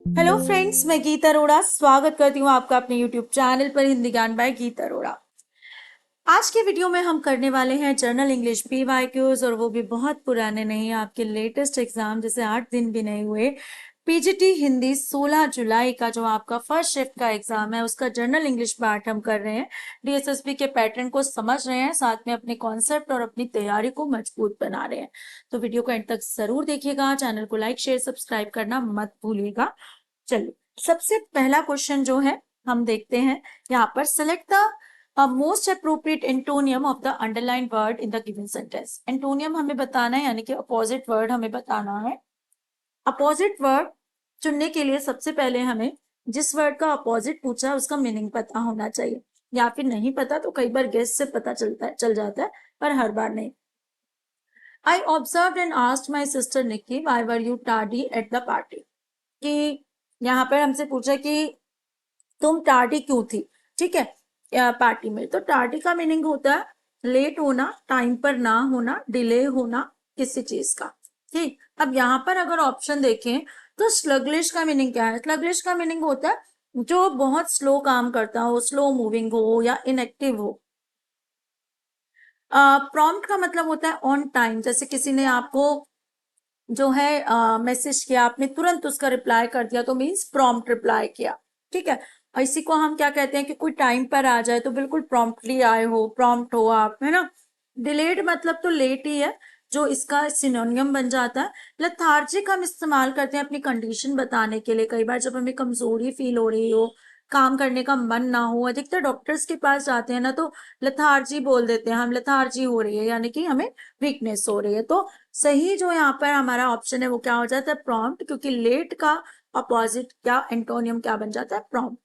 Hello friends, मैं गीता अरोड़ा स्वागत करती हूँ आपका अपने यूट्यूब चैनल पर हिंदी ज्ञान बाय गीता अरोड़ा। आज के वीडियो में हम करने वाले हैं जर्नल इंग्लिश पीवाईक्यूज, और वो भी बहुत पुराने नहीं, आपके लेटेस्ट एग्जाम जैसे 8 दिन भी नहीं हुए। पीजीटी हिंदी 16 जुलाई का जो आपका फर्स्ट शिफ्ट का एग्जाम है उसका जर्नल इंग्लिश पार्ट हम कर रहे हैं। डीएसएसबी के पैटर्न को समझ रहे हैं, साथ में अपने कॉन्सेप्ट और अपनी तैयारी को मजबूत बना रहे हैं। तो वीडियो को एंड तक जरूर देखिएगा, चैनल को लाइक शेयर सब्सक्राइब करना मत भूलिएगा। चलिए, सबसे पहला क्वेश्चन जो है हम देखते हैं यहाँ पर। Select the most appropriate antonym of the underline word in the given sentence. Antonym हमें बताना है, यानी कि अपोजिट वर्ड हमें बताना है। अपोजिट वर्ड चुनने के लिए सबसे पहले हमें जिस वर्ड का अपोजिट पूछा है उसका मीनिंग पता होना चाहिए, या फिर नहीं पता तो कई बार गेस से पता चल जाता है, पर हर बार नहीं। I observe and asked my sister Nikki why were you tardy at the party. कि यहाँ पर हमसे पूछा कि तुम टार्डी क्यों थी, ठीक है, पार्टी में। तो टार्डी का मीनिंग होता है लेट होना, टाइम पर ना होना, डिले होना किसी चीज का। ठीक, अब यहाँ पर अगर ऑप्शन देखें तो स्लगलिश का मीनिंग क्या है? स्लगलिश का मीनिंग होता है जो बहुत स्लो काम करता हो, स्लो मूविंग हो या इनएक्टिव हो। प्रॉम्प्ट का मतलब होता है ऑन टाइम, जैसे किसी ने आपको जो है मैसेज किया, आपने तुरंत उसका रिप्लाई कर दिया तो मीन्स प्रॉम्प्ट रिप्लाई किया। ठीक है, और इसी को हम क्या कहते हैं कि कोई टाइम पर आ जाए तो बिल्कुल प्रॉम्प्टली आए हो, प्रॉम्प्ट हो आप, है ना। डिलेड मतलब तो लेट ही है, जो इसका सिनोनियम बन जाता है। लेथार्जिक हम इस्तेमाल करते हैं अपनी कंडीशन बताने के लिए, कई बार जब हमें कमजोरी फील हो रही हो, काम करने का मन ना हो। अधिकतर डॉक्टर्स के पास जाते हैं ना तो लेथार्जी बोल देते हैं, हम लेथार्जी हो रही है, यानी कि हमें वीकनेस हो रही है। तो सही जो यहाँ पर हमारा ऑप्शन है वो क्या हो जाता है? प्रॉम्प्ट, क्योंकि लेट का अपोजिट क्या एंटोनियम क्या बन जाता है? Prompt.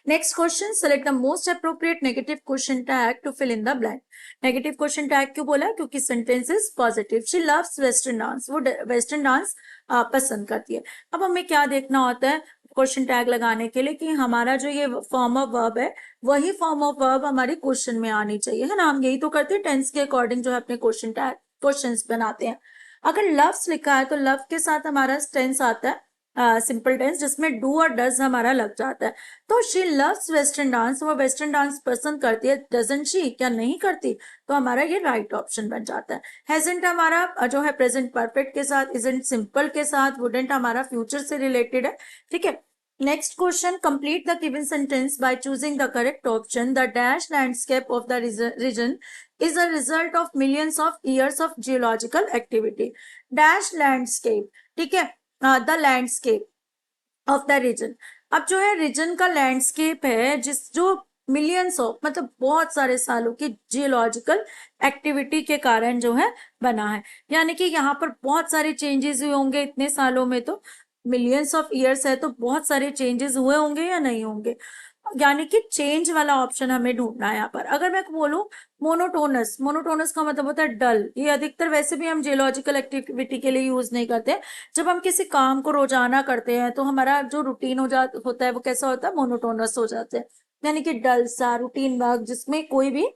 Next question, select the most appropriate negative question tag to fill in the blank. Negative question tag क्यों बोला? क्योंकि sentence is positive. She loves western dance, वो वेस्टर्न डांस पसंद करती है। अब हमें क्या देखना होता है क्वेश्चन टैग लगाने के लिए कि हमारा जो ये फॉर्म ऑफ वर्ब है वही फॉर्म ऑफ वर्ब हमारे क्वेश्चन में आनी चाहिए, है ना। हम यही तो करते हैं, टेंस के अकॉर्डिंग जो है अपने क्वेश्चन टैग क्वेश्चंस बनाते हैं। अगर लव्स लिखा है तो लव के साथ हमारा टेंस आता है सिंपल टेंस, जिसमें डू और डज हमारा लग जाता है। तो शी लव्स वेस्टर्न डांस, वो वेस्टर्न डांस पसंद करती है। डजंट शी, क्या नहीं करती? तो हमारा ये राइट ऑप्शन बन जाता है। हैजंट हमारा जो है प्रेजेंट परफेक्ट के साथ, इजंट सिंपल के साथ, वुडंट हमारा फ्यूचर से रिलेटेड है। ठीक है, next question, complete the given sentence by choosing the correct option. The dash landscape of the region is a result of millions of years of geological activity. Dash landscape, ठीक है, the landscape of the region. अब जो है reason का landscape है जिस जो millions of मतलब बहुत सारे सालों की जियोलॉजिकल एक्टिविटी के कारण जो है बना है, यानी कि यहाँ पर बहुत सारे चेंजेस हुए होंगे इतने सालों में। तो मिलियंस ऑफ ईयर्स है तो बहुत सारे चेंजेस हुए होंगे या नहीं होंगे, यानी कि चेंज वाला ऑप्शन हमें ढूंढना है यहाँ पर। अगर मैं बोलूं मोनोटोनस, मोनोटोनस का मतलब होता है डल। ये अधिकतर वैसे भी हम जियोलॉजिकल एक्टिविटी के लिए यूज नहीं करते। जब हम किसी काम को रोजाना करते हैं तो हमारा जो रूटीन होता है वो कैसा होता है? मोनोटोनस हो जाते हैं, यानी कि डल सा रूटीन वर्क जिसमें कोई भी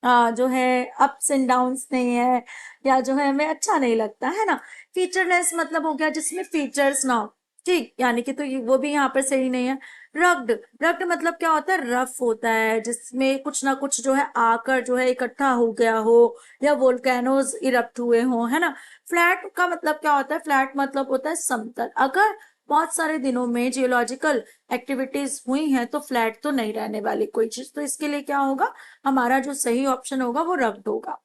जो है अप्स एंड डाउन्स नहीं है, या जो है हमें अच्छा नहीं लगता, है ना। फीचरलेस मतलब हो गया जिसमें फीचर्स ना हो, ठीक, यानी कि तो वो भी यहाँ पर सही नहीं है। रग्ड, रग्ड मतलब क्या होता है? रफ होता है, जिसमें कुछ ना कुछ जो है आकर जो है इकट्ठा हो गया हो, या वोल्केनोज इरप्ट हुए हो, है ना। फ्लैट का मतलब क्या होता है? फ्लैट मतलब होता है समतल। अगर बहुत सारे दिनों में जियोलॉजिकल एक्टिविटीज हुई हैं तो फ्लैट तो नहीं रहने वाली कोई चीज, तो इसके लिए क्या होगा? हमारा जो सही ऑप्शन होगा वो रग्ड होगा।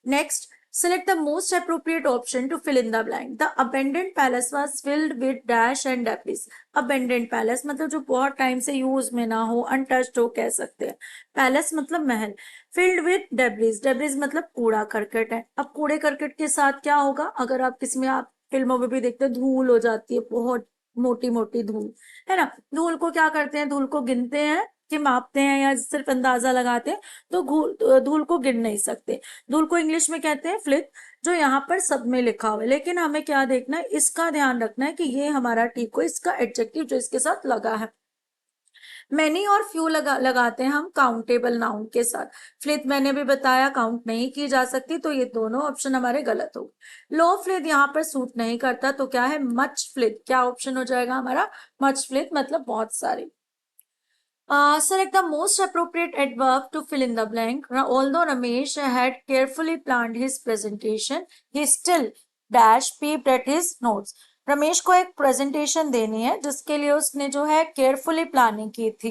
Next, select the most appropriate option to fill in the blank. The abandoned palace was filled with dash and debris. Abandoned palace मतलब जो बहुत टाइम से यूज में ना हो, अनटच्ड हो कह सकते हैं। पैलेस मतलब महल। फिल्ड विद डेब्रिज, डेब्रिज मतलब कूड़ा करकट है। अब कूड़े करकट के साथ क्या होगा? अगर आप किसी में आप फिल्मों में भी देखते हैं, धूल हो जाती है, बहुत मोटी मोटी धूल, है ना। धूल को क्या करते हैं? धूल को गिनते हैं कि मापते हैं या सिर्फ अंदाजा लगाते हैं, तो धूल को गिन नहीं सकते। धूल को इंग्लिश में कहते हैं फ्लिक, जो यहाँ पर सब में लिखा हुआ है। लेकिन हमें क्या देखना है? इसका ध्यान रखना है कि ये हमारा ठीक हो, इसका एडजेक्टिव जो इसके साथ लगा है। मैनी और फ्यू लगाते हैं हम काउंटेबल नाउन के साथ। फ्लिथ मैंने भी बताया काउंट नहीं की जा सकती, तो ये दोनों ऑप्शन हमारे गलत हो गए। लो फ्लिथ यहाँ पर सूट नहीं करता, तो क्या है मच फ्लिथ, क्या ऑप्शन हो जाएगा हमारा मच फ्लिथ, मतलब बहुत सारी। Select the most appropriate adverb to fill in the blank. Although Ramesh had carefully planned his presentation, he still dash peeped at his notes. Ramesh को एक प्रेजेंटेशन देनी है जिसके लिए उसने जो है केयरफुली प्लानिंग की थी,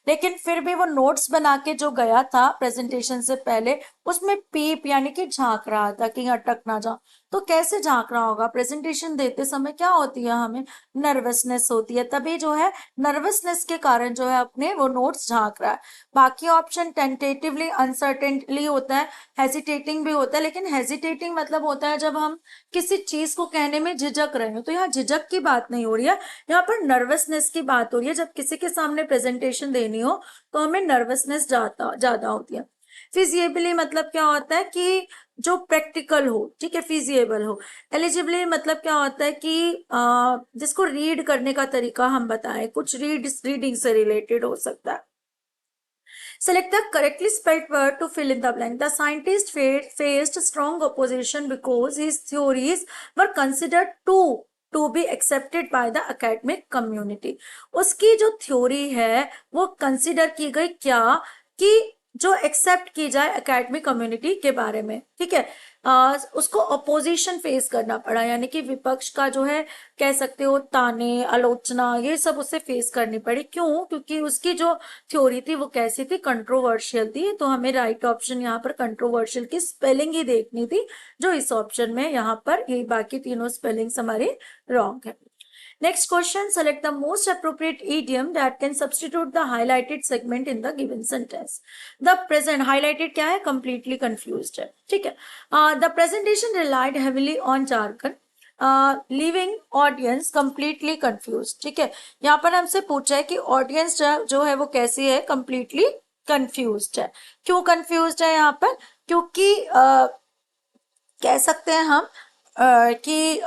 लेकिन फिर भी वो नोट्स बना के जो गया था प्रेजेंटेशन से पहले, उसमें पीप यानी कि झांक रहा था कि अटक ना जाओ। तो कैसे झांक रहा होगा? प्रेजेंटेशन देते समय क्या होती है, हमें नर्वसनेस होती है, तभी जो है नर्वसनेस के कारण जो है अपने वो नोट्स झांक रहा है। बाकी ऑप्शन टेंटेटिवली, अनसर्टेनली होता है, हेजिटेटिंग भी होता है, लेकिन हेजिटेटिंग मतलब होता है जब हम किसी चीज को कहने में झिझक रहे हो, तो यहाँ झिझक की बात नहीं हो रही है, यहाँ पर नर्वसनेस की बात हो रही है। जब किसी के सामने प्रेजेंटेशन देनी हो तो हमें नर्वसनेस ज्यादा होती है। फिजिएबली मतलब क्या होता है कि जो प्रैक्टिकल हो, ठीक है, फिजिएबल हो। एलिजिबली मतलब क्या होता है कि जिसको रीड करने का तरीका हम बताएं, कुछ रीडिंग से रिलेटेड हो सकता है। Select the correctly spelled word to fill in the blank. The scientist faced strong opposition because his theories were considered to be accepted by the academic community. उसकी जो थ्योरी है वो कंसिडर की गई क्या, कि जो एक्सेप्ट की जाए एकेडमिक कम्युनिटी के बारे में, ठीक है। उसको अपोजिशन फेस करना पड़ा, यानी कि विपक्ष का जो है कह सकते हो ताने, आलोचना, ये सब उसे फेस करनी पड़ी। क्यों? क्योंकि उसकी जो थ्योरी थी वो कैसी थी, कंट्रोवर्शियल थी। तो हमें राइट ऑप्शन यहाँ पर कंट्रोवर्शियल की स्पेलिंग ही देखनी थी, जो इस ऑप्शन में यहाँ पर ये बाकी तीनों स्पेलिंग्स हमारे रॉन्ग है। Next question, select the most appropriate idiom that can substitute the highlighted segment in the given sentence. The present highlighted क्या है? Completely confused है, ठीक है। The presentation relied heavily on jargon, leaving audience completely confused, ठीक है। यहाँ पर हमसे पूछा है कि ऑडियंस जो है वो कैसी है, completely confused है। क्यों confused है यहाँ पर? क्योंकि कह सकते हैं हम कि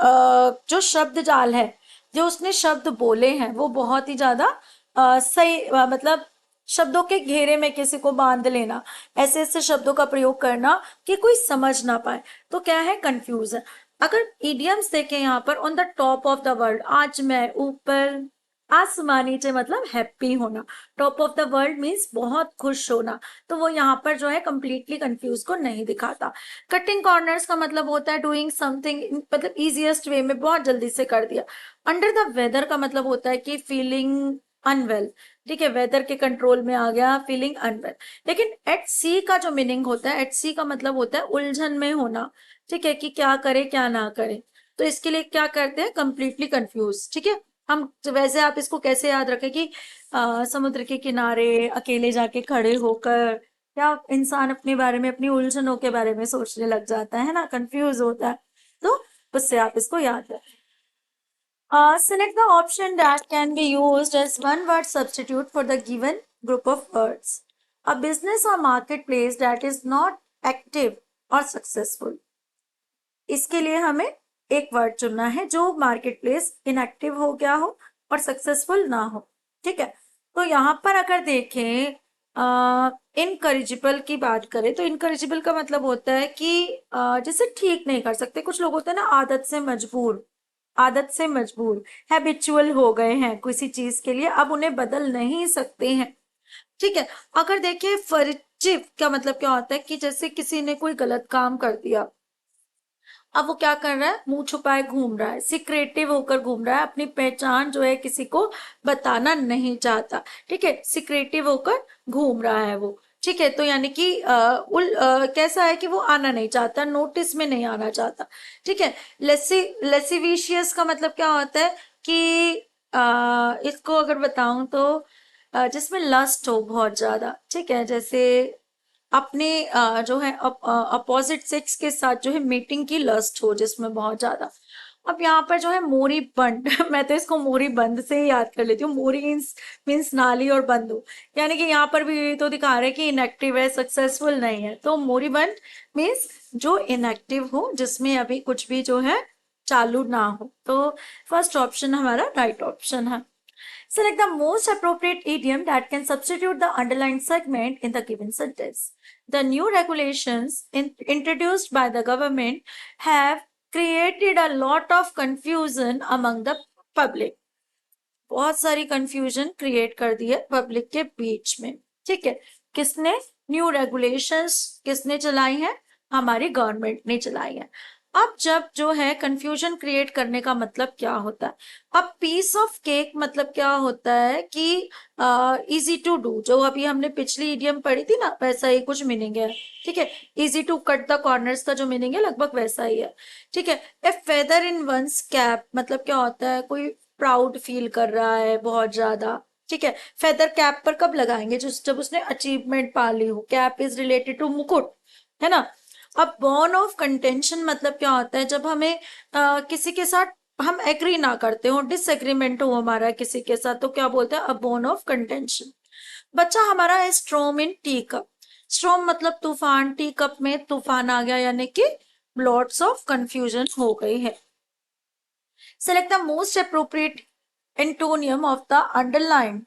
जो शब्द जाल है, जो उसने शब्द बोले हैं वो बहुत ही ज्यादा सही, मतलब शब्दों के घेरे में किसी को बांध लेना, ऐसे ऐसे शब्दों का प्रयोग करना कि कोई समझ ना पाए, तो क्या है कंफ्यूजन। अगर इडियम्स देखें यहाँ पर, on the top of the world, आज मैं ऊपर, आसमान नीचे मतलब हैप्पी होना, top of the world means बहुत खुश होना, तो वो यहाँ पर जो है कंप्लीटली कंफ्यूज को नहीं दिखाता। कटिंग कॉर्नर्स का मतलब होता है डूइंग समथिंग, मतलब इजीएस्ट वे में, बहुत जल्दी से कर दिया। अंडर द वेदर का मतलब होता है कि फीलिंग अनवेल, ठीक है, वेदर के कंट्रोल में आ गया, फीलिंग अनवेल। लेकिन एट सी का जो मीनिंग होता है, एट सी का मतलब होता है उलझन में होना, ठीक है, कि क्या करे क्या ना करे, तो इसके लिए क्या करते हैं, कंप्लीटली कंफ्यूज, ठीक है। हम वैसे आप इसको कैसे याद रखें कि समुद्र के किनारे अकेले जाके खड़े होकर क्या इंसान अपने बारे में, अपनी उलझनों के बारे में सोचने लग जाता है ना, कंफ्यूज होता है, तो उससे आप इसको याद रखें। Select the option that can be used as one word substitute for the given group of words. A business or marketplace that is not active or successful. इसके लिए हमें एक वर्ड चुनना है जो मार्केट प्लेस इनएक्टिव हो गया हो और सक्सेसफुल ना हो, ठीक है। तो यहाँ पर अगर देखें इनकरेजिबल की बात करें, तो इनकरेजिबल का मतलब होता है कि जैसे ठीक नहीं कर सकते, कुछ लोग होते हैं ना आदत से मजबूर, आदत से मजबूर, हैबिचुअल हो गए हैं किसी चीज के लिए, अब उन्हें बदल नहीं सकते हैं, ठीक है। अगर देखिए फर्जिव का मतलब क्या होता है कि जैसे किसी ने कोई गलत काम कर दिया, अब वो क्या कर रहा है, मुंह छुपाए घूम रहा है, सिक्रेटिव होकर घूम रहा है, अपनी पहचान जो है किसी को बताना नहीं चाहता, ठीक है, सिक्रेटिव होकर घूम रहा है वो, ठीक है। तो यानी कि कैसा है कि वो आना नहीं चाहता, नोटिस में नहीं आना चाहता, ठीक है। लेसिविशियस का मतलब क्या होता है कि इसको अगर बताऊं तो जिसमें लस्ट हो बहुत ज्यादा, ठीक है, जैसे अपने जो है अपोजिट सेक्स के साथ जो है मीटिंग की लस्ट हो जिसमें बहुत ज्यादा। अब यहाँ पर जो है मोरी बंद मैं तो इसको मोरी बंद से ही याद कर लेती हूँ, मोरी मीन्स नाली और बंद हो, यानी कि यहाँ पर भी तो दिखा रहे हैं कि इनएक्टिव है, सक्सेसफुल नहीं है, तो मोरी बंद मीन्स जो इनएक्टिव हो, जिसमें अभी कुछ भी जो है चालू ना हो, तो फर्स्ट ऑप्शन हमारा राइट ऑप्शन है। Select the most appropriate idiom that can substitute the underlined segment in the given sentence. The new regulations introduced by the government have created a lot of confusion among the public. बहुत सारी confusion create कर दी है public के बीच में। ठीक है, किसने new regulations किसने चलाई है? हमारी गवर्नमेंट ने चलाई है। अब जब जो है कंफ्यूजन क्रिएट करने का मतलब क्या होता है? अब पीस ऑफ केक मतलब क्या होता है कि इजी टू डू, जो अभी हमने पिछली इडियम पढ़ी थी ना, वैसा ही कुछ मीनिंग है। ठीक है, easy to cut the corners का जो मीनिंग है लगभग वैसा ही है। ठीक है, ए फेदर इन वंस कैप मतलब क्या होता है? कोई प्राउड फील कर रहा है बहुत ज्यादा। ठीक है, फेदर कैप पर कब लगाएंगे? जब उसने अचीवमेंट पा ली हो। कैप इज रिलेटेड टू मुकुट, है ना। अब बॉर्न ऑफ कंटेंशन मतलब क्या होता है? जब हमें किसी के साथ हम एग्री ना करते हो, डिसएग्रीमेंट हो हमारा किसी के साथ, तो क्या बोलते हैं? A born of contention. बच्चा हमारा है स्ट्रॉम इन टी कप। स्ट्रॉम मतलब तूफान, टी कप में तूफान आ गया, यानी कि लॉट्स ऑफ कंफ्यूजन हो गई है। Select the most appropriate antonium of the underlined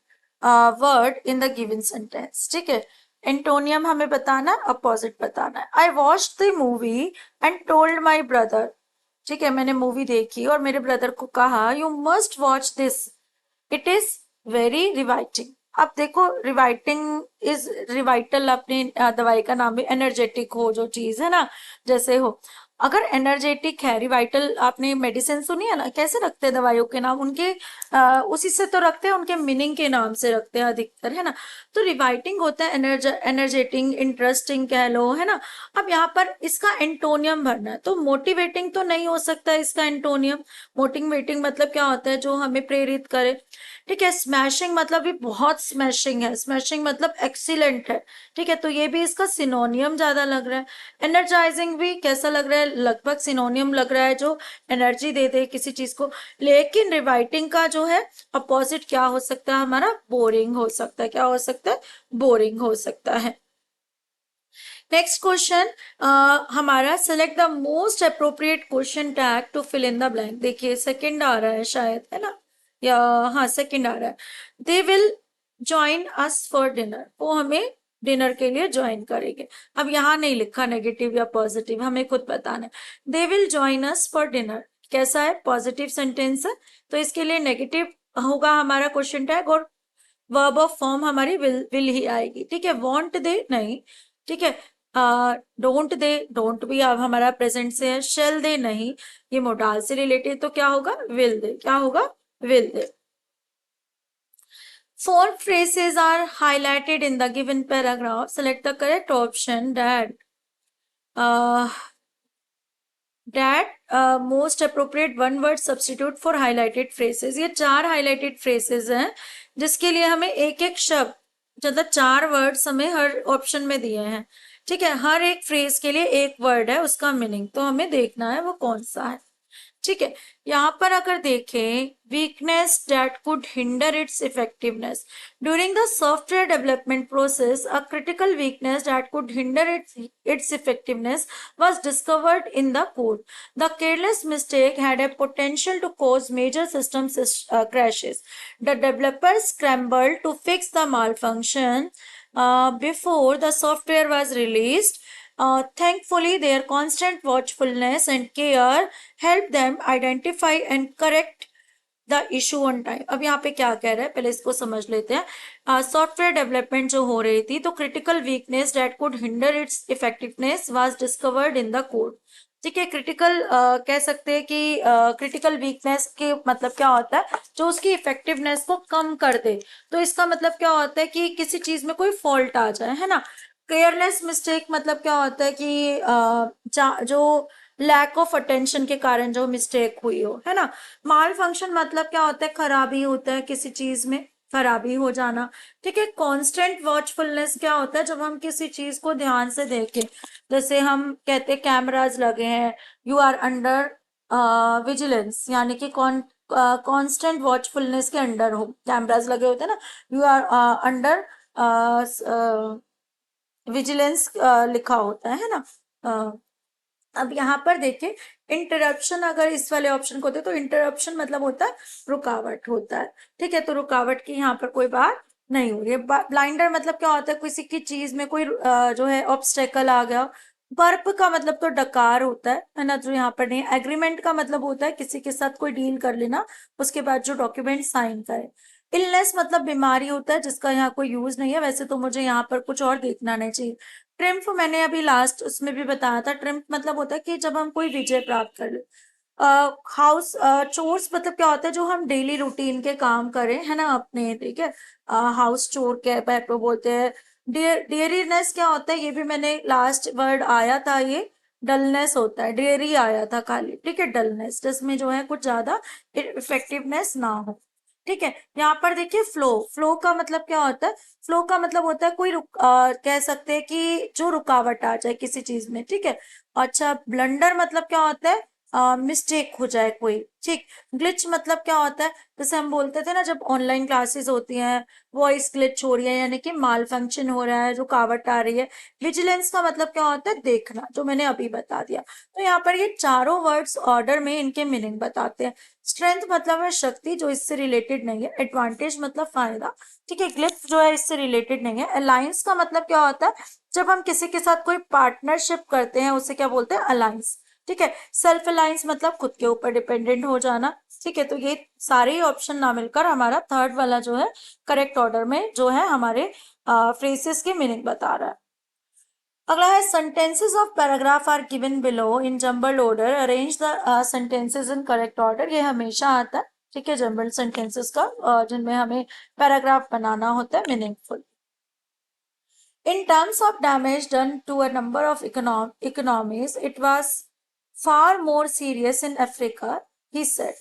word in the given sentence. ठीक है, एंटोनियम हमें बताना है, अपोजिट बताना है। I watch the movie and told my brother. ठीक है, मैंने मूवी देखी और मेरे ब्रदर को कहा you must watch this, it is very riveting. अब देखो, रिवाइटिंग इज रिवाइटल, अपनी दवाई का नाम भी, एनर्जेटिक हो जो चीज है ना, जैसे हो। अगर एनर्जेटिक है, रिवाइटल, आपने मेडिसिन सुनी है ना, कैसे रखते हैं दवाइयों के नाम उनके? उसी से तो रखते हैं, उनके मीनिंग के नाम से रखते हैं अधिकतर, है ना। तो रिवाइटिंग होता है एनर्जेटिंग, इंटरेस्टिंग कह लो, है ना। अब यहाँ पर इसका एंटोनियम भरना है, तो मोटिवेटिंग तो नहीं हो सकता इसका एंटोनियम। मोटिवेटिंग मतलब क्या होता है? जो हमें प्रेरित करे। ठीक है, स्मैशिंग मतलब भी बहुत स्मैशिंग है, स्मैशिंग मतलब एक्सीलेंट है। ठीक है, तो ये भी इसका सिनोनियम ज्यादा लग रहा है। एनर्जाइजिंग भी कैसा लग रहा है? लगभग सिनोनियम लग रहा है, जो एनर्जी दे दे किसी चीज को। लेकिन रिवाइटिंग का जो है अपोजिट क्या हो सकता है हमारा? बोरिंग हो सकता है। क्या हो सकता है? बोरिंग हो सकता है। नेक्स्ट क्वेश्चन हमारा, select the most appropriate question tag to fill in the blank. देखिए सेकंड आ रहा है शायद, है ना, या हाँ सेकंड आ रहा है। They will join us for dinner, वो हमें डिनर के लिए ज्वाइन करेंगे। अब यहाँ नहीं लिखा नेगेटिव या पॉजिटिव, हमें खुद बताना है। They will join us for dinner कैसा है? पॉजिटिव सेंटेंस है, तो इसके लिए नेगेटिव होगा हमारा क्वेश्चन टैग, और वर्ब ऑफ फॉर्म हमारी विल ही आएगी। ठीक है, वॉन्ट दे नहीं। ठीक है, डोंट दे, डोंट भी अब हमारा प्रेजेंट से है। शेल दे नहीं, ये मोडाल से रिलेटेड, तो क्या होगा? Will they. क्या होगा? Will they. Four phrases are highlighted in the given paragraph. Select the correct option. Uh, most appropriate one word substitute for highlighted phrases. ये चार highlighted phrases हैं, जिसके लिए हमें एक एक शब्द, मतलब चार वर्ड्स हमें हर ऑप्शन में दिए हैं। ठीक है, हर एक फ्रेज के लिए एक वर्ड है, उसका मीनिंग तो हमें देखना है वो कौन सा है। ठीक है, यहाँ पर अगर देखें, weakness that could hinder its effectiveness during the software development process, a critical weakness that could hinder its effectiveness was discovered in the code. The careless mistake had a potential to cause major system crashes. The developers scrambled to fix the malfunction before the software was released. Thankfully, their constant watchfulness and care helped them identify and correct the issue on time. अब यहाँ पे क्या कह रहा है, पहले इसको समझ लेते हैं। सॉफ्टवेयर डेवलपमेंट जो हो रही थी, तो critical weakness that could hinder its effectiveness was discovered in the code. ठीक है, क्रिटिकल कह सकते हैं कि क्रिटिकल वीकनेस के मतलब क्या होता है? जो उसकी इफेक्टिवनेस को कम कर दे। तो इसका मतलब क्या होता है कि किसी चीज में कोई फॉल्ट आ जाए, है ना। केयरलेस मिस्टेक मतलब क्या होता है कि जो लैक ऑफ अटेंशन के कारण जो मिस्टेक हुई हो, है ना। माल फंक्शन मतलब क्या होता है? खराबी होता है किसी चीज में, खराबी हो जाना। ठीक है, कांस्टेंट वॉचफुलनेस क्या होता है? जब हम किसी चीज को ध्यान से देखें, जैसे हम कहते हैं कैमराज लगे हैं, यू आर अंडर विजिलेंस, यानी कि कांस्टेंट वॉचफुलनेस के अंडर हो, कैमराज लगे होते हैं ना, यू आर अंडर विजिलेंस लिखा होता है ना। अब यहाँ पर देखिए, इंटरप्शन अगर इस वाले ऑप्शन को दे तो इंटरप्शन मतलब होता है रुकावट होता है, ठीक है। तो रुकावट की यहाँ पर कोई बात नहीं हो रही है। ब्लाइंडर मतलब क्या होता है, किसी की चीज में कोई जो है ऑब्स्टेकल आ गया। बर्प का मतलब तो डकार होता है ना, जो यहाँ पर नहीं। एग्रीमेंट का मतलब होता है किसी के साथ कोई डील कर लेना, उसके बाद जो डॉक्यूमेंट साइन करे। इलनेस मतलब बीमारी होता है, जिसका यहाँ कोई यूज नहीं है। वैसे तो मुझे यहाँ पर कुछ और देखना नहीं चाहिए। ट्रिम्फ मैंने अभी लास्ट उसमें भी बताया था। ट्रिम्फ मतलब होता है कि जब हम कोई विजय प्राप्त कर ले। हाउस चोर्स मतलब क्या होता है, जो हम डेली रूटीन के काम करें, है ना, अपने, ठीक है। हाउस चोर के टाइप को बोलते हैं। डेयरीनेस क्या होता है, ये भी मैंने लास्ट वर्ड आया था, ये डलनेस होता है। डेयरी आया था खाली, ठीक है। डलनेस जिसमें जो है कुछ ज्यादा इफेक्टिवनेस ना हो, ठीक है। यहाँ पर देखिए, फ्लो, फ्लो का मतलब क्या होता है, फ्लो का मतलब होता है कोई कह सकते हैं कि जो रुकावट आ जाए किसी चीज में, ठीक है। अच्छा, ब्लंडर मतलब क्या होता है, मिस्टेक हो जाए कोई, ठीक। ग्लिच मतलब क्या होता है, जैसे हम बोलते थे ना, जब ऑनलाइन क्लासेस होती हैं, वॉइस ग्लिच हो रही है, यानी कि माल फंक्शन हो रहा है, रुकावट आ रही है। विजिलेंस का मतलब क्या होता है, देखना, जो मैंने अभी बता दिया। तो यहाँ पर ये चारों वर्ड्स ऑर्डर में इनके मीनिंग बताते हैं। स्ट्रेंथ मतलब है शक्ति, जो इससे रिलेटेड नहीं है। एडवांटेज मतलब फायदा, ठीक है। ग्लिच जो है इससे रिलेटेड नहीं है। अलायंस का मतलब क्या होता है, जब हम किसी के साथ कोई पार्टनरशिप करते हैं उसे क्या बोलते हैं, अलायंस, ठीक है। सेल्फ अलायंस मतलब खुद के ऊपर डिपेंडेंट हो जाना, ठीक है। तो ये सारे ही ऑप्शन ना मिलकर हमारा थर्ड वाला जो है करेक्ट ऑर्डर में जो है हमारे फ्रेसेस के मीनिंग बता रहा है। अगला है, sentences of paragraph are given below in jumbled order, arrange the sentences in correct order. ये हमेशा आता है, ठीक है, जंबल्ड सेंटेंसेस का, जिनमें हमें पैराग्राफ बनाना होता है meaningful. In terms of damage done to a number of economies, it was far more serious in Africa, he said.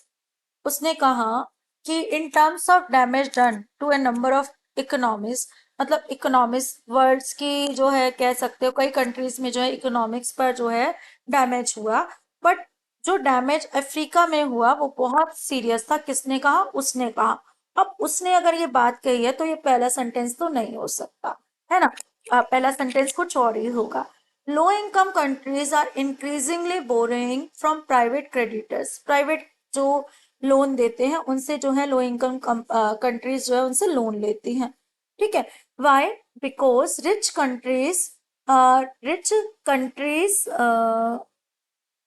उसने कहा कि in terms of damage done to a number of economies, मतलब economics worlds की जो है, कह सकते हो कई कंट्रीज में जो है इकोनॉमिक्स पर जो है डैमेज हुआ। बट जो डैमेज अफ्रीका में हुआ वो बहुत सीरियस था। किसने कहा, उसने कहा। अब उसने अगर ये बात कही है तो ये पहला सेंटेंस तो नहीं हो सकता, है ना। पहला सेंटेंस कुछ और ही होगा। Low income countries are increasingly borrowing from private creditors. Private जो लोन देते हैं उनसे जो है लो इनकम कंट्रीज जो है उनसे लोन लेती हैं, ठीक है। Why, because rich countries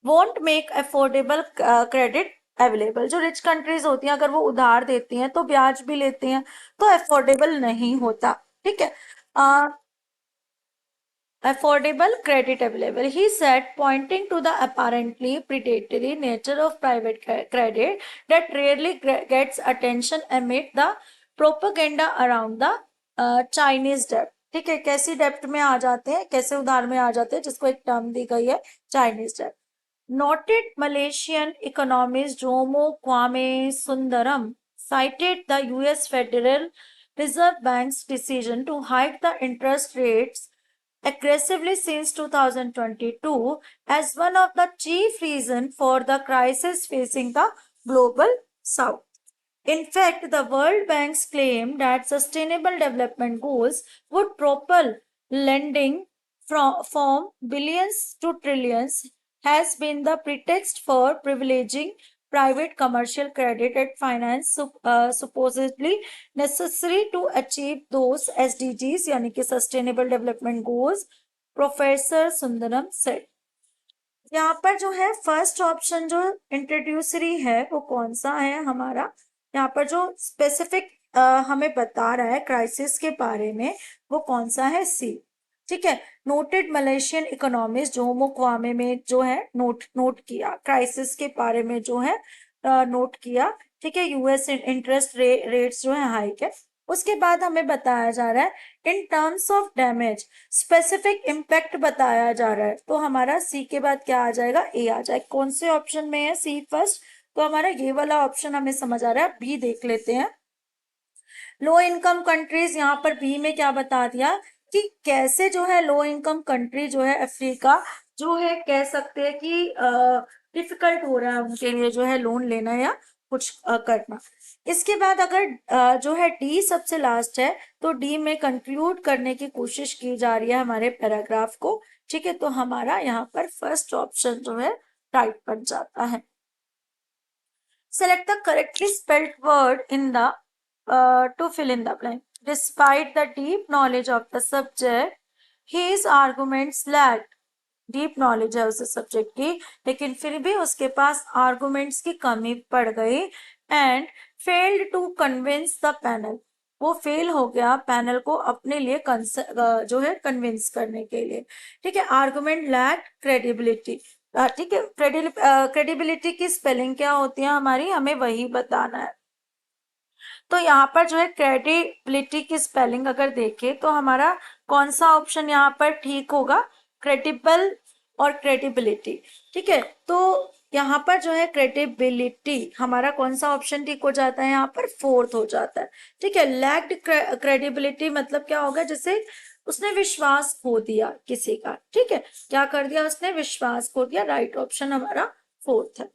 won't make affordable credit available. जो रिच कंट्रीज होती हैं अगर वो उधार देती हैं तो ब्याज भी लेती हैं, तो अफोर्डेबल नहीं होता, ठीक है। Affordable credit available, he said, pointing to the apparently predatory nature of private credit that rarely gets attention amid the propaganda around the Chinese debt। ठीक है, कैसी डेप्ट में आ जाते हैं, कैसे उधार में आ जाते हैं, जिसको एक टर्म दी गई है, Chinese dept. Noted Malaysian economist Jomo Kwame Sundaram cited the US Federal Reserve Bank's decision to hike the interest rates aggressively since 2022 as one of the chief reasons for the crisis facing the global south. In fact, the World Bank's claim that sustainable development goals would propel lending from billions to trillions has been the pretext for privileging private commercial credit and finance supposedly necessary to achieve those SDGs यानी कि Sustainable Development Goals, professor Sundaram said. यहाँ पर जो है first option जो इंट्रोड्यूसरी है वो कौन सा है हमारा, यहाँ पर जो स्पेसिफिक हमें बता रहा है क्राइसिस के बारे में, वो कौन सा है, सी, ठीक है। नोटेड मलेशियन इकोनॉमिस्ट जोमो क्वामे में जो है नोट किया, क्राइसिस के बारे में जो है नोट किया, ठीक है। यूएस इंटरेस्ट रेट्स जो है हाइक है। उसके बाद हमें बताया जा रहा है इन terms of damage, specific impact बताया जा रहा है। तो हमारा सी के बाद क्या आ जाएगा, ए आ जाएगा। कौन से ऑप्शन में है सी फर्स्ट, तो हमारा ये वाला ऑप्शन हमें समझ आ रहा है। बी देख लेते हैं, लो इनकम कंट्रीज। यहाँ पर बी में क्या बता दिया कि कैसे जो है लो इनकम कंट्री जो है अफ्रीका जो है, कह सकते हैं कि डिफिकल्ट हो रहा है उनके लिए जो है लोन लेना या कुछ करना। इसके बाद अगर जो है डी सबसे लास्ट है, तो डी में कंक्लूड करने की कोशिश की जा रही है हमारे पैराग्राफ को, ठीक है, तो हमारा यहाँ पर फर्स्ट ऑप्शन जो है राइट बन जाता है। Select the correctly spelled word in the to fill in the blank. Despite the deep knowledge of the subject, his arguments lacked. Deep knowledge है उस सब्जेक्ट की, लेकिन फिर भी उसके पास आर्गुमेंट्स की कमी पड़ गई and failed to convince the panel. वो फेल हो गया पैनल को अपने लिए जो है कन्विंस करने के लिए। ठीक है, आर्गुमेंट लैक क्रेडिबिलिटी। ठीक है, क्रेडिबिलिटी की स्पेलिंग क्या होती है हमारी, हमें वही बताना है। तो यहाँ पर जो है क्रेडिबिलिटी की स्पेलिंग अगर देखें तो हमारा कौन सा ऑप्शन यहाँ पर ठीक होगा, क्रेडिबल और क्रेडिबिलिटी। ठीक है, तो यहाँ पर जो है क्रेडिबिलिटी हमारा कौन सा ऑप्शन ठीक हो जाता है, यहाँ पर फोर्थ हो जाता है। ठीक है, लैक्ड क्रेडिबिलिटी मतलब क्या होगा, जैसे उसने विश्वास खो दिया किसी का। ठीक है, क्या कर दिया उसने, विश्वास खो दिया। राइट ऑप्शन हमारा फोर्थ है।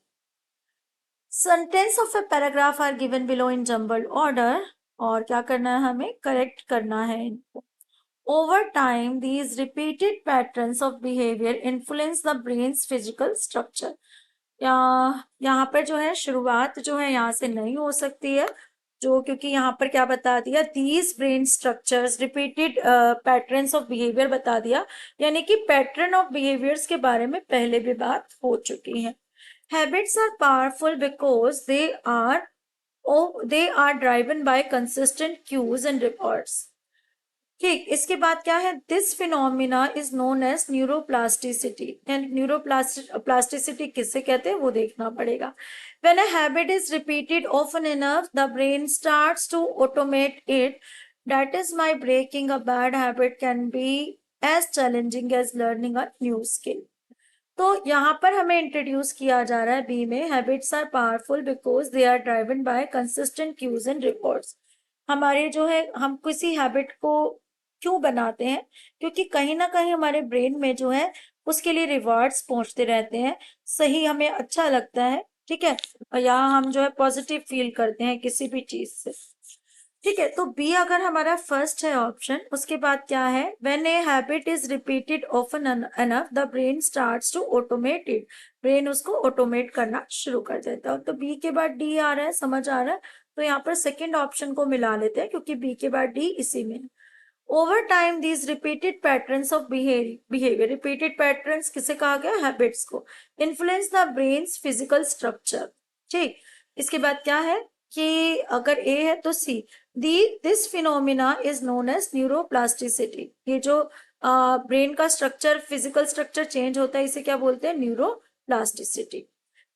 Sentence of a paragraph are given below in jumbled order, और क्या करना है, हमें करेक्ट करना है इनको। Over time, these repeated patterns of behavior influence the brain's physical structure. यहाँ पर जो है शुरुआत जो है यहाँ से नहीं हो सकती है, जो क्योंकि यहाँ पर क्या बता दिया, these brain structures repeated patterns of behavior बता दिया, यानी कि पैटर्न ऑफ बिहेवियर्स के बारे में पहले भी बात हो चुकी है। Habits are powerful because they are driven by consistent cues and rewards. ठीक, इसके बाद क्या है, this phenomena is known as neuroplasticity. And neuroplasticity किससे कहते हैं वो देखना पड़ेगा। When a habit is repeated often enough the brain starts to automate it. That is my breaking a bad habit can be as challenging as learning a new skill. तो यहाँ पर हमें इंट्रोड्यूस किया जा रहा है बी में, habits are powerful because they are driven by consistent cues and rewards. हमारे जो है, हम किसी हैबिट को क्यों बनाते हैं, क्योंकि कहीं ना कहीं हमारे ब्रेन में जो है उसके लिए रिवॉर्ड्स पहुंचते रहते हैं, सही हमें अच्छा लगता है। ठीक है, और यहाँ हम जो है पॉजिटिव फील करते हैं किसी भी चीज से। ठीक है, तो बी अगर हमारा फर्स्ट है ऑप्शन, उसके बाद क्या है, when a habit is repeated often enough the brain starts to automate it. Brain उसको ऑटोमेट करना शुरू कर देता है। तो बी के बाद डी आ रहा है, समझ आ रहा है, तो यहाँ पर सेकेंड ऑप्शन को मिला लेते हैं क्योंकि बी के बाद डी इसी में है। Over time these repeated patterns of behaviour, repeated patterns किसे कहा गया, हैबिट्स को, influence the brains physical structure. ठीक, इसके बाद क्या है कि अगर ए है तो C, this phenomena is known as neuroplasticity. ये जो ब्रेन का स्ट्रक्चर, फिजिकल स्ट्रक्चर चेंज होता है, इसे क्या बोलते हैं, न्यूरोप्लास्टिसिटी।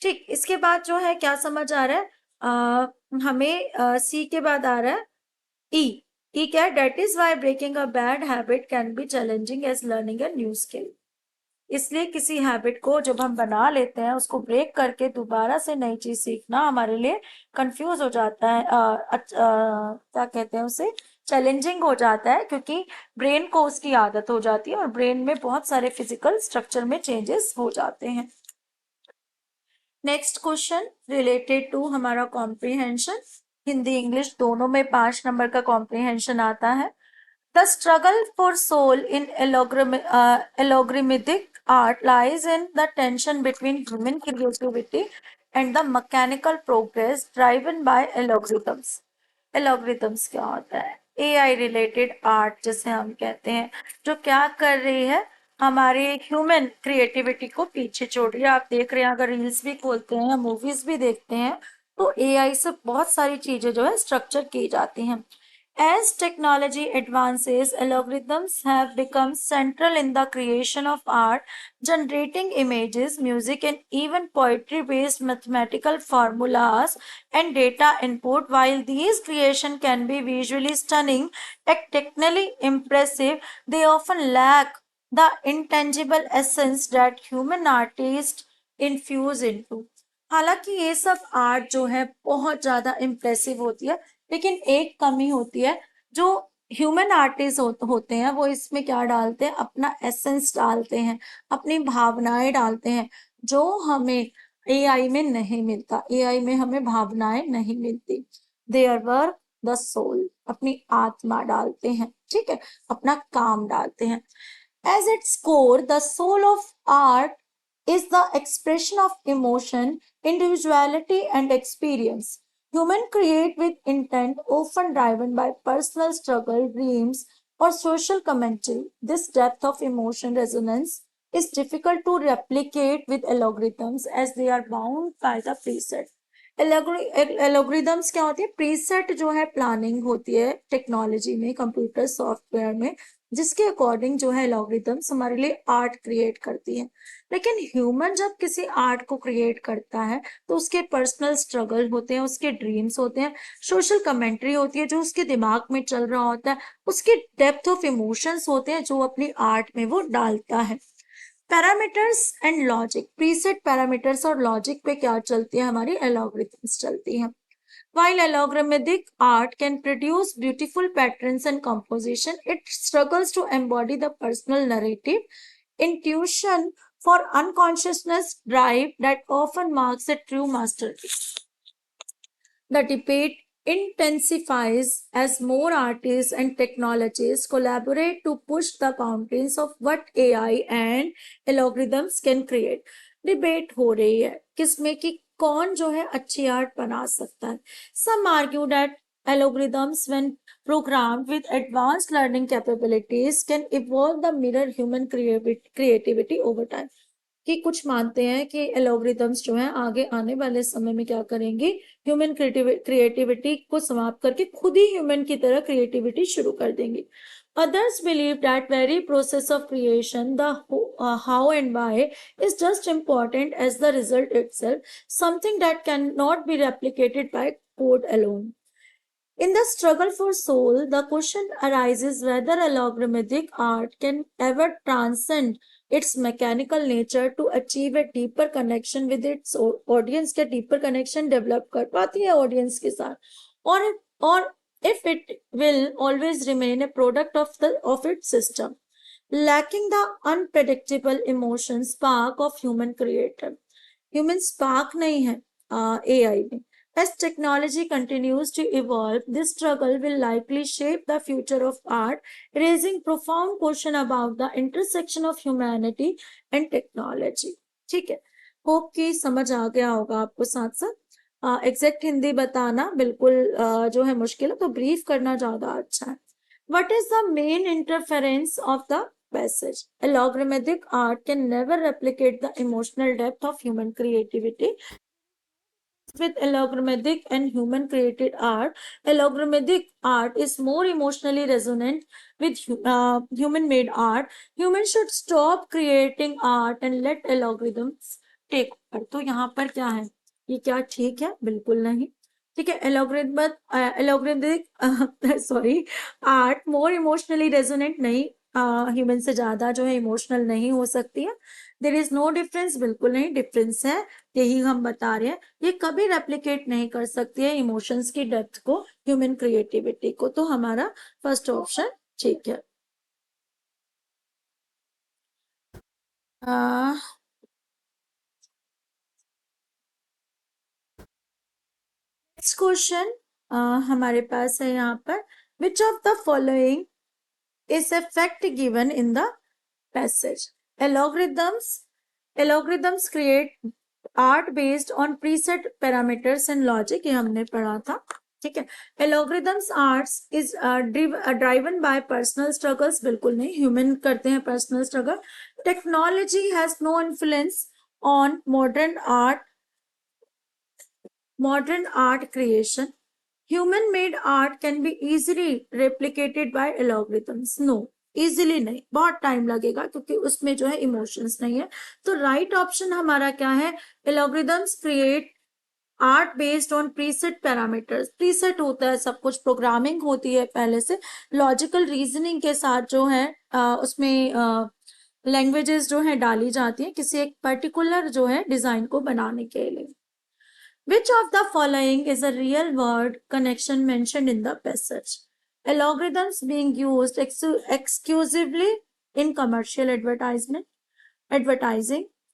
ठीक, इसके बाद जो है क्या समझ आ रहा है, हमें सी के बाद आ रहा है ई। ई क्या है, that is why breaking a bad habit can be challenging as learning a new skill. इसलिए किसी हैबिट को जब हम बना लेते हैं, उसको ब्रेक करके दोबारा से नई चीज सीखना हमारे लिए कंफ्यूज हो जाता है, क्या कहते हैं उसे, चैलेंजिंग हो जाता है, क्योंकि ब्रेन को उसकी आदत हो जाती है और ब्रेन में बहुत सारे फिजिकल स्ट्रक्चर में चेंजेस हो जाते हैं। नेक्स्ट क्वेश्चन रिलेटेड टू हमारा कॉम्प्रिहेंशन, हिंदी इंग्लिश दोनों में 5 नंबर का कॉम्प्रिहेंशन आता है। The struggle for soul in algorithmic art lies in the tension between human creativity and the mechanical progress driven by algorithms. Algorithms क्या होता है, AI related art जिसे हम कहते हैं, जो क्या कर रही है, हमारे ह्यूमन क्रिएटिविटी को पीछे छोड़ रही है। आप देख रहे हैं, अगर रील्स भी खोलते हैं, मूवीज भी देखते हैं, तो AI से बहुत सारी चीजें जो है स्ट्रक्चर की जाती हैं। As technology advances, algorithms have become central in the creation of art, generating images, music, and even poetry based mathematical formulas and data input. While these creations can be visually stunning and technically impressive, they often lack the intangible essence that human artists infuse into. हालांकि ये सब art जो है बहुत ज्यादा impressive होती है, लेकिन एक कमी होती है, जो ह्यूमन आर्टिस्ट होते हैं वो इसमें क्या डालते हैं, अपना एसेंस डालते हैं, अपनी भावनाएं डालते हैं, जो हमें एआई में नहीं मिलता। एआई में हमें भावनाएं नहीं मिलती। देयर वर्क द सोल, अपनी आत्मा डालते हैं, ठीक है, अपना काम डालते हैं। As its core, the soul of art is the expression of emotion, individuality, and experience. Human create with intent, often driven by personal struggle, dreams, or social commentary. This depth of emotion resonance is difficult to replicate with algorithms as they are bound by the preset. Algorithms क्या होती है? Preset जो है planning होती है technology में, computer software में, जिसके अकॉर्डिंग जो है एल्गोरिदम्स हमारे लिए आर्ट क्रिएट करती है। लेकिन ह्यूमन जब किसी आर्ट को क्रिएट करता है तो उसके पर्सनल स्ट्रगल होते हैं, उसके ड्रीम्स होते हैं, सोशल कमेंट्री होती है जो उसके दिमाग में चल रहा होता है, उसके डेप्थ ऑफ इमोशंस होते हैं जो अपनी आर्ट में वो डालता है। Parameters and logic, preset parameters और लॉजिक पे क्या चलती है? हमारी एल्गोरिथम्स चलती हैं। While algorithmic art can produce beautiful patterns and composition, it struggles to embody the personal narrative, intuition, for unconsciousness drive that often marks a true masterpiece. The debate intensifies as more artists and technologists collaborate to push the boundaries of what AI and algorithms can create. Debate हो रही है किसमें कि कौन जो है अच्छी art बना सकता है। Some argue that algorithms, when programmed with advanced learning capabilities, can evolve the mirror human creativity over time. कि कुछ मानते हैं कि एल्गोरिथम्स जो है आगे आने वाले समय में क्या करेंगे? ह्यूमन क्रिएटिविटी को समाप्त करके खुद ही ह्यूमन की तरह क्रिएटिविटी शुरू कर देंगे। Others believe that very process of creation, the how and why, is just important as the result itself, something that cannot be replicated by code alone. In the struggle for soul, the question arises whether algorithmic art can ever transcend its mechanical nature to achieve a deeper connection with its audience, के deeper connection develop कर पाती है audience के साथ, or if it will always remain a product of its system, lacking the unpredictable emotion spark of human creator. Human spark नहीं है AI में. As technology continues to evolve, this struggle will likely shape the future of art, raising profound question about the intersection of humanity and technology. ठीक है, hope कि समझ आ गया होगा आपको। साथ साथ एग्जैक्ट हिंदी बताना बिल्कुल जो है मुश्किल है, तो ब्रीफ करना ज्यादा अच्छा है। What is the main interference of the passage? Algorithmic art can never replicate the emotional depth of human creativity. With algorithmic and human created art, algorithmic art is more emotionally resonant with human made art. Humans should stop creating art and let algorithms take over. तो यहाँ पर क्या है? ये क्या ठीक है? बिल्कुल नहीं। ठीक है, algorithmic sorry art more emotionally resonant नहीं, ह्यूमन से ज्यादा जो है इमोशनल नहीं हो सकती है। देयर इज नो डिफरेंस, बिल्कुल नहीं डिफरेंस है, यही हम बता रहे हैं। ये कभी रेप्लिकेट नहीं कर सकती है इमोशंस की डेप्थ को, ह्यूमन क्रिएटिविटी को। तो हमारा फर्स्ट ऑप्शन ठीक है। नेक्स्ट क्वेश्चन हमारे पास है यहाँ पर, which of the following is a fact given in the passage? Algorithms create art based on preset parameters and logic, ये हमने पढ़ा था। ठीक है, algorithms arts is driven by personal struggles, बिल्कुल नहीं, ह्यूमन करते हैं personal struggle. Technology has no influence on modern art creation. Human made art can be easily replicated by algorithms. No, easily नहीं, बहुत टाइम लगेगा क्योंकि उसमें जो है इमोशंस नहीं है। तो राइट ऑप्शन हमारा क्या है? Algorithms create art based on preset parameters. Preset होता है सब कुछ, प्रोग्रामिंग होती है पहले से, लॉजिकल रीजनिंग के साथ जो है उसमें लैंग्वेजेस जो है डाली जाती है किसी एक पर्टिकुलर जो है डिजाइन को बनाने के लिए। Which of the following is a real world connection mentioned in the passage? Algorithms being used exclusively in commercial advertising,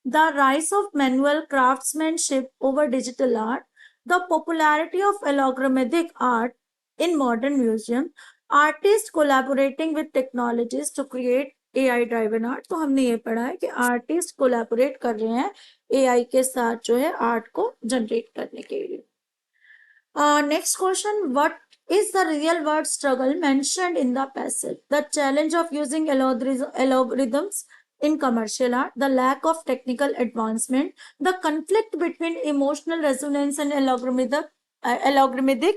the rise of manual craftsmanship over digital art, the popularity of algorithmic art in modern museum, artists collaborating with technologies to create AI driven art, तो हमने ये पढ़ा है कि artist collaborate कर रहे हैं AI के साथ जो है आर्ट को जनरेट करने के लिए। Next question, what is the real world struggle mentioned in the passage? The challenge of using algorithms in commercial art, the lack of technical advancement, the conflict between emotional resonance and algorithmic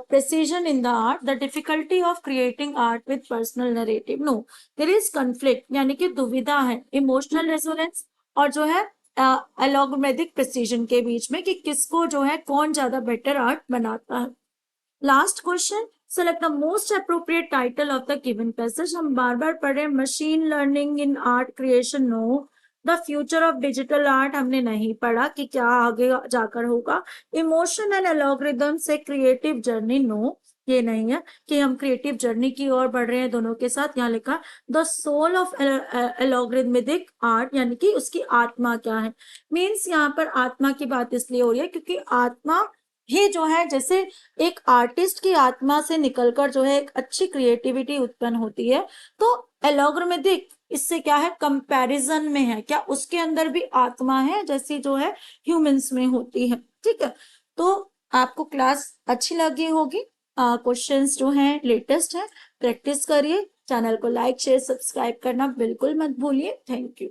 precision in the art, the difficulty of creating art with personal narrative. No, there is conflict, यानी कि दुविधा है emotional resonance और जो है एलोगमेटिक precision के बीच में कि किसको जो है कौन ज्यादा बेटर आर्ट बनाता है। Last question, select the most appropriate title of the given passage. हम बार बार पढ़ रहे हैं machine learning in art creation, no. The future of digital art हमने नहीं पढ़ा कि क्या आगे जाकर होगा। इमोशन एंड एल्गोरिथम से क्रिएटिव जर्नी, नो, ये नहीं है कि हम क्रिएटिव जर्नी की ओर बढ़ रहे हैं दोनों के साथ। यहाँ लिखा द सोल ऑफ एलोगरिथमिक आर्ट, यानी कि उसकी आत्मा क्या है। मीन्स यहाँ पर आत्मा की बात इसलिए हो रही है क्योंकि आत्मा ही जो है, जैसे एक आर्टिस्ट की आत्मा से निकलकर जो है एक अच्छी क्रिएटिविटी उत्पन्न होती है, तो एलोगरिथमिक इससे क्या है, कंपैरिजन में है। क्या उसके अंदर भी आत्मा है जैसी जो है ह्यूमंस में होती है। ठीक है, तो आपको क्लास अच्छी लगी होगी। क्वेश्चंस जो हैं लेटेस्ट हैं, प्रैक्टिस करिए। चैनल को लाइक शेयर सब्सक्राइब करना बिल्कुल मत भूलिए। Thank you.